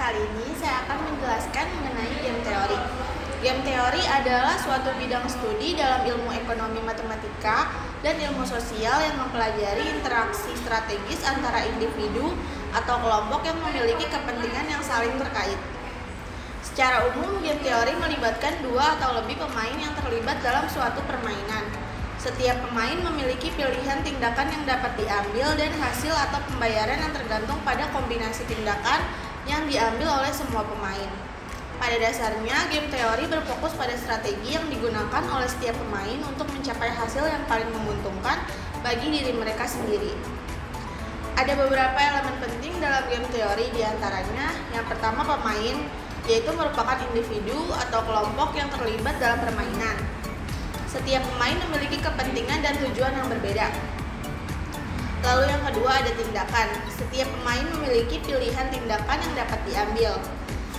kali ini saya akan menjelaskan mengenai game teori. Game teori adalah suatu bidang studi dalam ilmu ekonomi matematika dan ilmu sosial yang mempelajari interaksi strategis antara individu atau kelompok yang memiliki kepentingan yang saling terkait. Secara umum, game teori melibatkan dua atau lebih pemain yang terlibat dalam suatu permainan. Setiap pemain memiliki pilihan tindakan yang dapat diambil dan hasil atau pembayaran yang tergantung pada kombinasi tindakan yang diambil oleh semua pemain. Pada dasarnya, game teori berfokus pada strategi yang digunakan oleh setiap pemain untuk mencapai hasil yang paling menguntungkan bagi diri mereka sendiri. Ada beberapa elemen penting dalam game teori, diantaranya yang pertama pemain, yaitu merupakan individu atau kelompok yang terlibat dalam permainan. Setiap pemain memiliki kepentingan dan tujuan yang berbeda. Lalu yang kedua ada tindakan. Setiap pemain memiliki pilihan tindakan yang dapat diambil.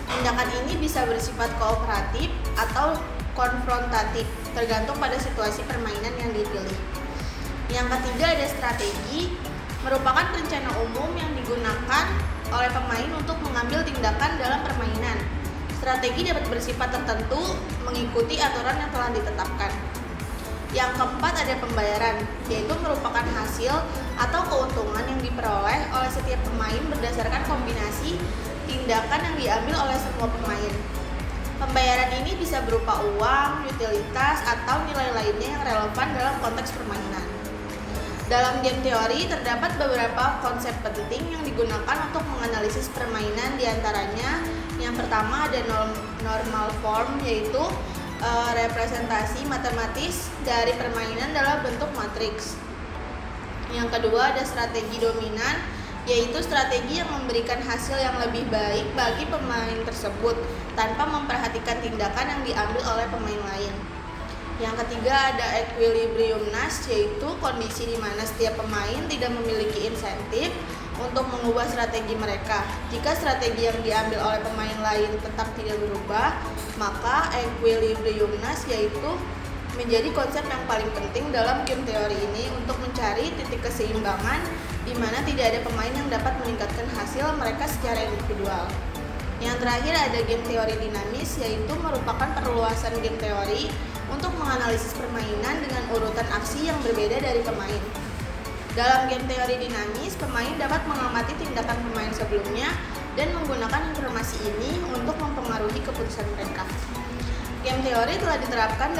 Tindakan ini bisa bersifat kooperatif atau konfrontatif, tergantung pada situasi permainan yang dipilih. Yang ketiga ada strategi, merupakan rencana umum yang digunakan oleh pemain untuk mengambil tindakan dalam permainan. Strategi dapat bersifat tertentu mengikuti aturan yang telah ditetapkan. Yang keempat ada pembayaran, yaitu merupakan hasil atau keuntungan yang diperoleh oleh setiap pemain berdasarkan kombinasi tindakan yang diambil oleh semua pemain. Pembayaran ini bisa berupa uang, utilitas, atau nilai lainnya yang relevan dalam konteks permainan. Dalam game teori terdapat beberapa konsep penting yang digunakan untuk menganalisis permainan, diantaranya yang pertama ada normal form, yaitu representasi matematis dari permainan dalam bentuk matriks. Yang kedua ada strategi dominan, yaitu strategi yang memberikan hasil yang lebih baik bagi pemain tersebut tanpa memperhatikan tindakan yang diambil oleh pemain lain. Yang ketiga ada equilibriumness, yaitu kondisi di mana setiap pemain tidak memiliki insentif untuk mengubah strategi mereka. Jika strategi yang diambil oleh pemain lain tetap tidak berubah, maka equilibriumness yaitu menjadi konsep yang paling penting dalam game teori ini untuk mencari titik keseimbangan di mana tidak ada pemain yang dapat meningkatkan hasil mereka secara individual. Yang terakhir ada game teori dinamis, yaitu merupakan perluasan game teori untuk menganalisis permainan dengan urutan aksi yang berbeda dari pemain. Dalam game teori dinamis, pemain dapat mengamati tindakan pemain sebelumnya dan menggunakan informasi ini untuk mempengaruhi keputusan mereka. Game teori telah diterapkan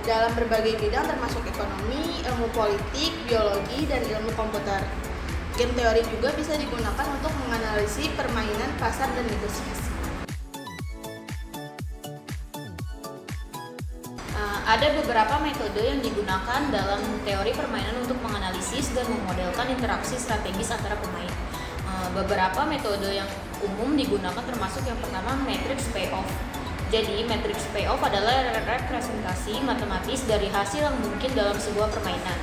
dalam berbagai bidang termasuk ekonomi, ilmu politik, biologi, dan ilmu komputer. Game teori juga bisa digunakan untuk menganalisis permainan pasar dan negosiasi. Ada beberapa metode yang digunakan dalam teori permainan untuk menganalisis dan memodelkan interaksi strategis antara pemain. Beberapa metode yang umum digunakan termasuk yang pertama matrix payoff. Jadi matrix payoff adalah representasi matematis dari hasil yang mungkin dalam sebuah permainan.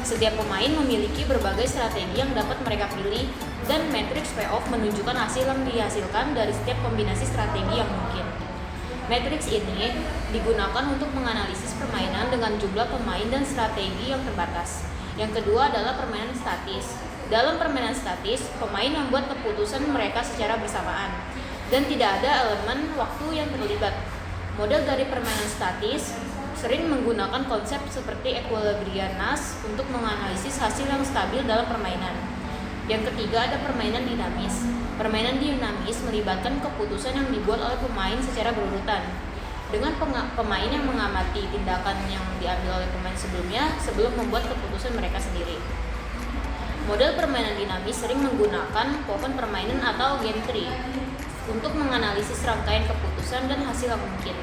Setiap pemain memiliki berbagai strategi yang dapat mereka pilih, dan matrix payoff menunjukkan hasil yang dihasilkan dari setiap kombinasi strategi yang mungkin. Matriks ini digunakan untuk menganalisis permainan dengan jumlah pemain dan strategi yang terbatas. Yang kedua adalah permainan statis. Dalam permainan statis, pemain membuat keputusan mereka secara bersamaan dan tidak ada elemen waktu yang terlibat. Model dari permainan statis sering menggunakan konsep seperti equilibriumness untuk menganalisis hasil yang stabil dalam permainan. Yang ketiga ada permainan dinamis. Permainan dinamis melibatkan keputusan yang dibuat oleh pemain secara berurutan, dengan pemain yang mengamati tindakan yang diambil oleh pemain sebelumnya sebelum membuat keputusan mereka sendiri. Model permainan dinamis sering menggunakan pohon permainan atau game tree untuk menganalisis rangkaian keputusan dan hasil yang mungkin.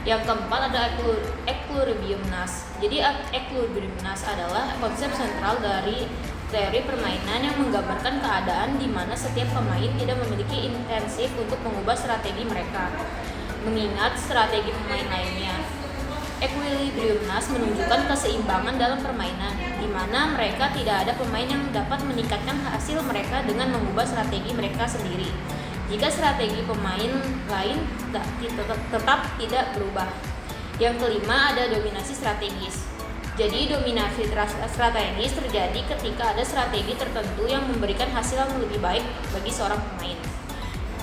Yang keempat ada equilibriumness. Jadi equilibriumness adalah konsep sentral dari teori permainan yang menggambarkan keadaan di mana setiap pemain tidak memiliki intensif untuk mengubah strategi mereka, mengingat strategi pemain lainnya. Equilibriumness menunjukkan keseimbangan dalam permainan, di mana mereka tidak ada pemain yang dapat meningkatkan hasil mereka dengan mengubah strategi mereka sendiri, jika strategi pemain lain tetap tidak berubah. Yang kelima ada dominasi strategis. Jadi dominasi strategis terjadi ketika ada strategi tertentu yang memberikan hasil yang lebih baik bagi seorang pemain.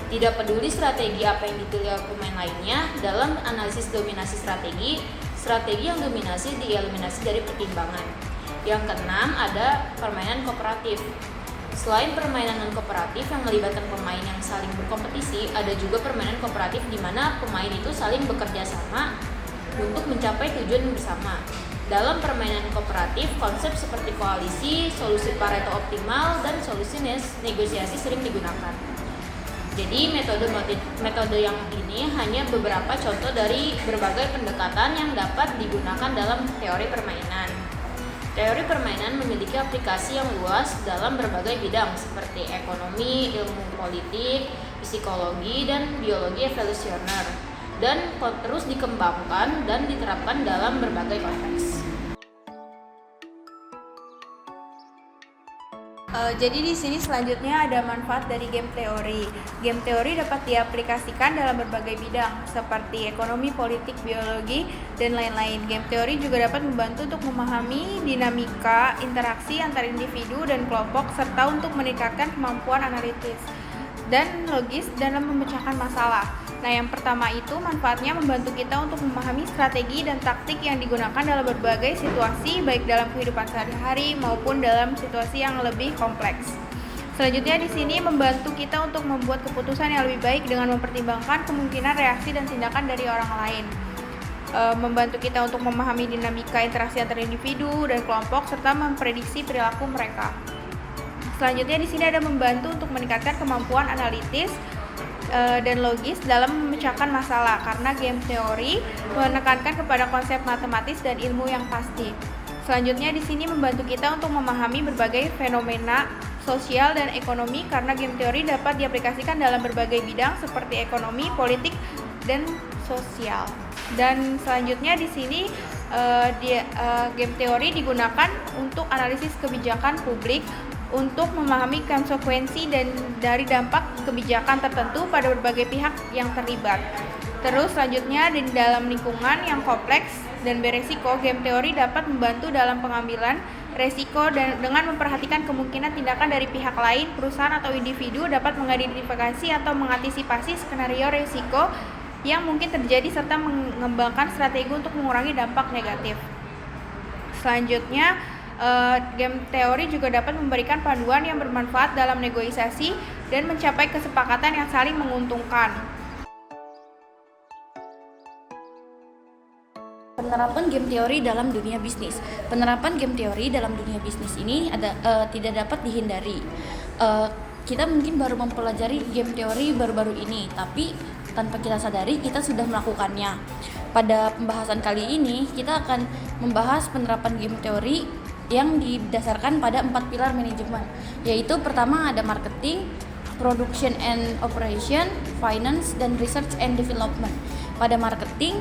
Tidak peduli strategi apa yang dipilih pemain lainnya, dalam analisis dominasi strategi, strategi yang dominasi dieliminasi dari pertimbangan. Yang keenam ada permainan kooperatif. Selain permainan non-kooperatif yang melibatkan pemain yang saling berkompetisi, ada juga permainan kooperatif di mana pemain itu saling bekerja sama untuk mencapai tujuan bersama. Dalam permainan kooperatif, konsep seperti koalisi, solusi Pareto optimal, dan solusi negosiasi sering digunakan. Jadi metode yang ini hanya beberapa contoh dari berbagai pendekatan yang dapat digunakan dalam teori permainan. Teori permainan memiliki aplikasi yang luas dalam berbagai bidang seperti ekonomi, ilmu politik, psikologi, dan biologi evolusioner, dan terus dikembangkan dan diterapkan dalam berbagai konteks. Jadi di sini selanjutnya ada manfaat dari game teori. Game teori dapat diaplikasikan dalam berbagai bidang seperti ekonomi, politik, biologi, dan lain-lain. Game teori juga dapat membantu untuk memahami dinamika interaksi antar individu dan kelompok serta untuk meningkatkan kemampuan analitis dan logis dalam memecahkan masalah. Nah, yang pertama itu manfaatnya membantu kita untuk memahami strategi dan taktik yang digunakan dalam berbagai situasi, baik dalam kehidupan sehari-hari maupun dalam situasi yang lebih kompleks. Selanjutnya di sini membantu kita untuk membuat keputusan yang lebih baik dengan mempertimbangkan kemungkinan reaksi dan tindakan dari orang lain. Membantu kita untuk memahami dinamika interaksi antar individu dan kelompok serta memprediksi perilaku mereka. Selanjutnya di sini ada membantu untuk meningkatkan kemampuan analitis dan logis dalam memecahkan masalah karena game teori menekankan kepada konsep matematis dan ilmu yang pasti. Selanjutnya di sini membantu kita untuk memahami berbagai fenomena sosial dan ekonomi karena game teori dapat diaplikasikan dalam berbagai bidang seperti ekonomi, politik, dan sosial. Dan selanjutnya di sini game teori digunakan untuk analisis kebijakan publik untuk memahami konsekuensi dan dari dampak kebijakan tertentu pada berbagai pihak yang terlibat. Terus selanjutnya di dalam lingkungan yang kompleks dan beresiko, game teori dapat membantu dalam pengambilan resiko dan dengan memperhatikan kemungkinan tindakan dari pihak lain, perusahaan atau individu dapat mengidentifikasi atau mengantisipasi skenario resiko yang mungkin terjadi serta mengembangkan strategi untuk mengurangi dampak negatif. Selanjutnya game teori juga dapat memberikan panduan yang bermanfaat dalam negosiasi dan mencapai kesepakatan yang saling menguntungkan. Penerapan game teori dalam dunia bisnis. Penerapan game teori dalam dunia bisnis ini tidak dapat dihindari. Kita mungkin baru mempelajari game teori baru-baru ini, tapi tanpa kita sadari kita sudah melakukannya. Pada pembahasan kali ini kita akan membahas penerapan game teori yang didasarkan pada 4 pilar manajemen, yaitu pertama ada marketing, production and operation, finance, dan research and development. Pada marketing,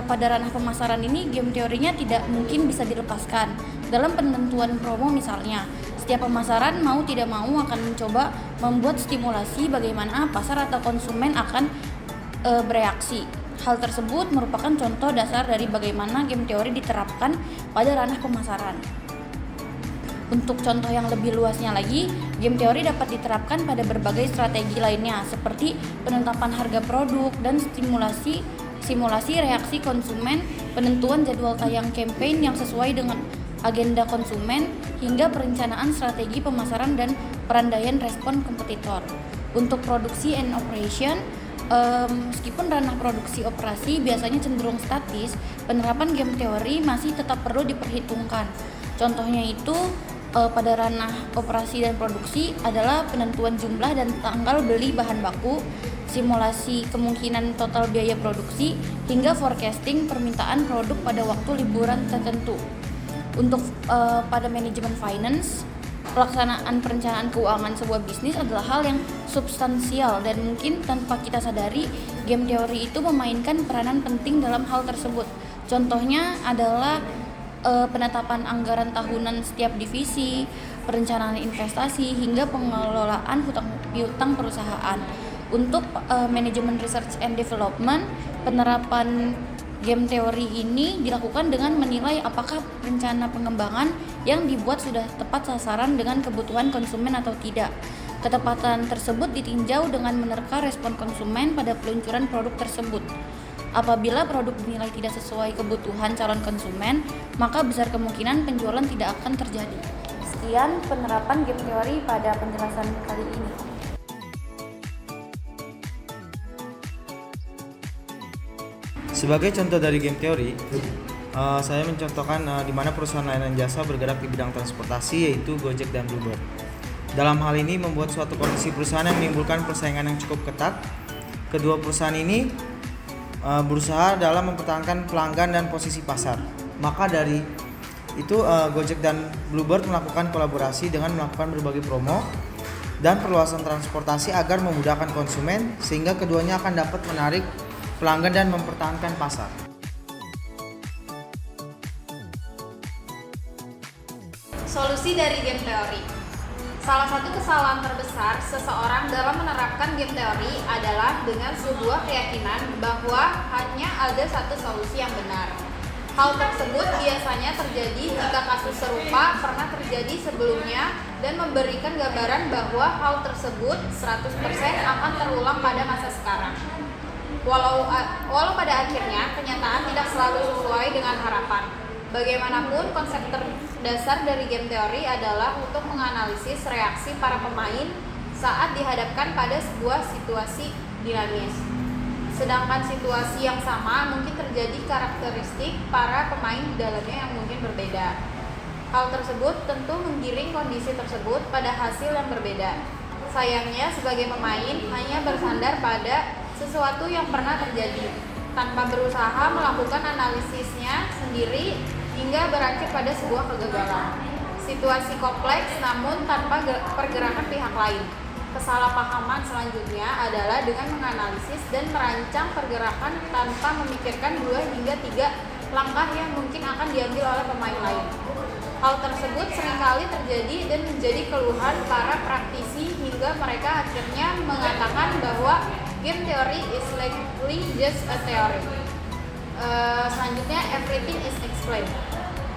pada ranah pemasaran ini game teorinya tidak mungkin bisa dilepaskan. Dalam penentuan promo misalnya, setiap pemasaran mau tidak mau akan mencoba membuat stimulasi bagaimana pasar atau konsumen akan bereaksi. Hal tersebut merupakan contoh dasar dari bagaimana game teori diterapkan pada ranah pemasaran. Untuk contoh yang lebih luasnya lagi, game teori dapat diterapkan pada berbagai strategi lainnya seperti penetapan harga produk dan simulasi reaksi konsumen, penentuan jadwal tayang campaign yang sesuai dengan agenda konsumen, hingga perencanaan strategi pemasaran dan perandaian respon kompetitor. Untuk produksi and operation, meskipun ranah produksi operasi biasanya cenderung statis, penerapan game teori masih tetap perlu diperhitungkan. Contohnya itu pada ranah operasi dan produksi adalah penentuan jumlah dan tanggal beli bahan baku, simulasi kemungkinan total biaya produksi, hingga forecasting permintaan produk pada waktu liburan tertentu. Untuk pada manajemen finance, pelaksanaan perencanaan keuangan sebuah bisnis adalah hal yang substansial dan mungkin tanpa kita sadari game teori itu memainkan peranan penting dalam hal tersebut. Contohnya adalah penetapan anggaran tahunan setiap divisi, perencanaan investasi, hingga pengelolaan hutang perusahaan. Untuk manajemen research and development, penerapan game teori ini dilakukan dengan menilai apakah rencana pengembangan yang dibuat sudah tepat sasaran dengan kebutuhan konsumen atau tidak. Ketepatan tersebut ditinjau dengan menerka respon konsumen pada peluncuran produk tersebut. Apabila produk dinilai tidak sesuai kebutuhan calon konsumen, maka besar kemungkinan penjualan tidak akan terjadi. Sekian penerapan game teori pada penjelasan kali ini. Sebagai contoh dari game teori, saya mencontohkan di mana perusahaan layanan jasa bergerak di bidang transportasi, yaitu Gojek dan Bluebird. Dalam hal ini membuat suatu kondisi perusahaan yang menimbulkan persaingan yang cukup ketat. Kedua perusahaan ini berusaha dalam mempertahankan pelanggan dan posisi pasar. Maka dari itu Gojek dan Bluebird melakukan kolaborasi dengan melakukan berbagai promo dan perluasan transportasi agar memudahkan konsumen, sehingga keduanya akan dapat menarik pelanggan dan mempertahankan pasar. Solusi dari game teori. Salah satu kesalahan terbesar seseorang dalam menerapkan game teori adalah dengan sebuah keyakinan bahwa hanya ada satu solusi yang benar. Hal tersebut biasanya terjadi jika kasus serupa pernah terjadi sebelumnya dan memberikan gambaran bahwa hal tersebut 100% akan terulang pada masa sekarang. Walau pada akhirnya kenyataan tidak selalu sesuai dengan harapan. Bagaimanapun, konsep terdasar dari game teori adalah untuk menganalisis reaksi para pemain saat dihadapkan pada sebuah situasi dinamis. Sedangkan situasi yang sama mungkin terjadi karakteristik para pemain di dalamnya yang mungkin berbeda. Hal tersebut tentu menggiring kondisi tersebut pada hasil yang berbeda. Sayangnya, sebagai pemain hanya bersandar pada sesuatu yang pernah terjadi, tanpa berusaha melakukan analisisnya sendiri hingga berakhir pada sebuah kegagalan. Situasi kompleks namun tanpa pergerakan pihak lain. Kesalahpahaman selanjutnya adalah dengan menganalisis dan merancang pergerakan tanpa memikirkan 2 hingga 3 langkah yang mungkin akan diambil oleh pemain lain. Hal tersebut seringkali terjadi dan menjadi keluhan para praktisi hingga mereka akhirnya mengatakan bahwa game theory is likely just a theory. Selanjutnya, everything is explained.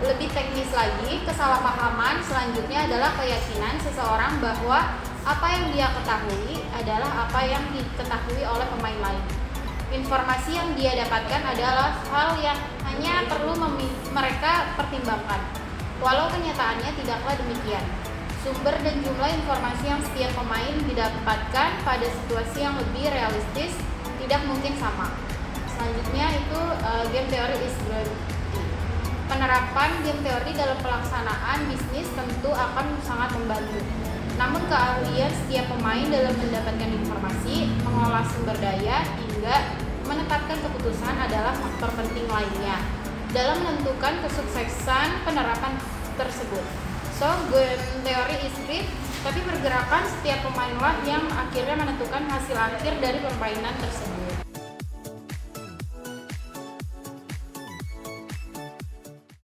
Lebih teknis lagi, kesalahpahaman selanjutnya adalah keyakinan seseorang bahwa apa yang dia ketahui adalah apa yang diketahui oleh pemain lain. Informasi yang dia dapatkan adalah hal yang hanya perlu mereka pertimbangkan, walau kenyataannya tidaklah demikian. Sumber dan jumlah informasi yang setiap pemain didapatkan pada situasi yang lebih realistis tidak mungkin sama. Selanjutnya itu game theory is good. Penerapan game theory dalam pelaksanaan bisnis tentu akan sangat membantu. Namun keahlian setiap pemain dalam mendapatkan informasi, mengolah sumber daya, hingga menetapkan keputusan adalah faktor penting lainnya dalam menentukan kesuksesan penerapan tersebut. So, game theory is great, tapi pergerakan setiap pemainlah yang akhirnya menentukan hasil akhir dari permainan tersebut.